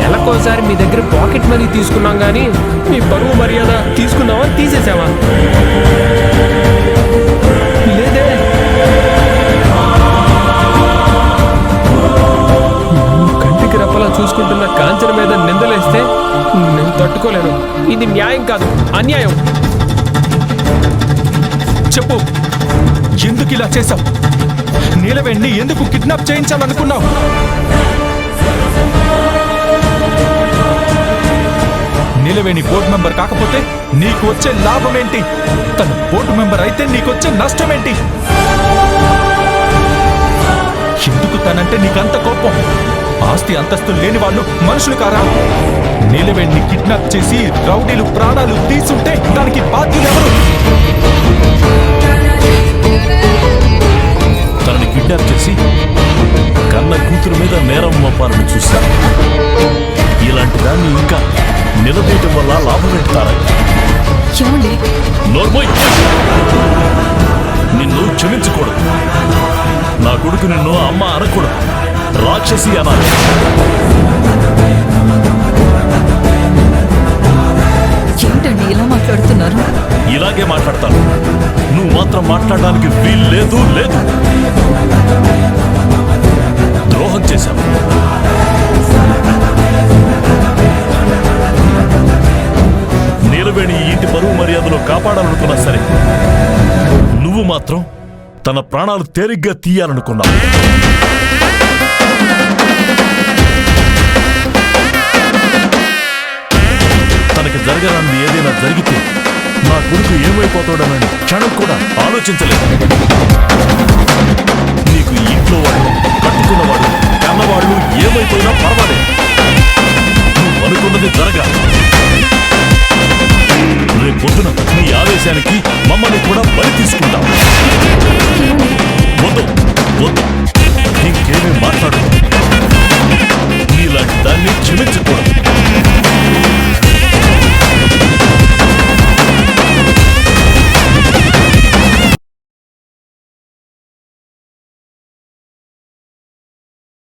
నెలకోసారి మీ దగ్గర pocket money తీసుకున్నాం కానీ మీ పరువు మర్యాద తీసుకున్నావా తీసేసావా? లేదే. కంటికి రెప్పలా చూసుకుంటున్న కాంచన మీద నిందలేస్తే నేను తట్టుకోలేను. ఇది న్యాయం కాదు, అన్యాయం. చెప్పు, ఎందుకు ఇలా చేశావు? నీలవేణ్ణి ఎందుకు కిడ్నాప్ చేయించాలనుకున్నావు? నీలవేణి బోర్డు మెంబర్ కాకపోతే నీకు వచ్చే లాభం ఏంటి? తను బోర్డు మెంబర్ అయితే నీకొచ్చే నష్టం ఏంటి? ఎందుకు తనంటే నీకంత కోపం? ఆస్తి అంతస్తులు లేని వాళ్ళు మనుషులు కారా? నీలవేణ్ణి కిడ్నాప్ చేసి రౌడీలు ప్రాణాలు తీసుంటే దానికి బాధ్యులెవరు? తనని కిడ్నాప్ చేసి కన్న కూతురు మీద నేరం మోపాలని చూశాను. ఇలాంటి దాన్ని ఇంకా నిలదీయటం వల్ల లాభం పెడతారా? నిన్ను క్షమించకూడదు. నా కొడుకు నిన్ను అమ్మ అనకూడదు, రాక్షసి అనాలి. ఏంటండి ఇలా మాట్లాడుతున్నారు? ఇలాగే మాట్లాడతాను. నువ్వు మాత్రం మాట్లాడడానికి వీలు లేదు. ద్రోహం చేశావు. నీలవేణి ఇంటి పరువు మర్యాదలో కాపాడాలనుకున్నా సరే, నువ్వు మాత్రం తన ప్రాణాలు తేలిగ్గా తీయాలనుకున్నావు. తనకి జరగరానిది ఏదైనా జరిగితే నా కొడుకు ఏమైపోతాడనని క్షణం కూడా ఆలోచించలేదు. నీకు ఇంట్లో వాళ్ళు, కట్టుకున్నవాడు, కన్నవాళ్ళు ఏమైపోయినా పర్వాలేదు. నువ్వు అనుకున్నది జరగాలి. రేపొద్దున నీ ఆవేశానికి మమ్మల్ని కూడా బలి తీసుకుంటాం. వద్దు, ఇంకేమీ మాట్లాడు.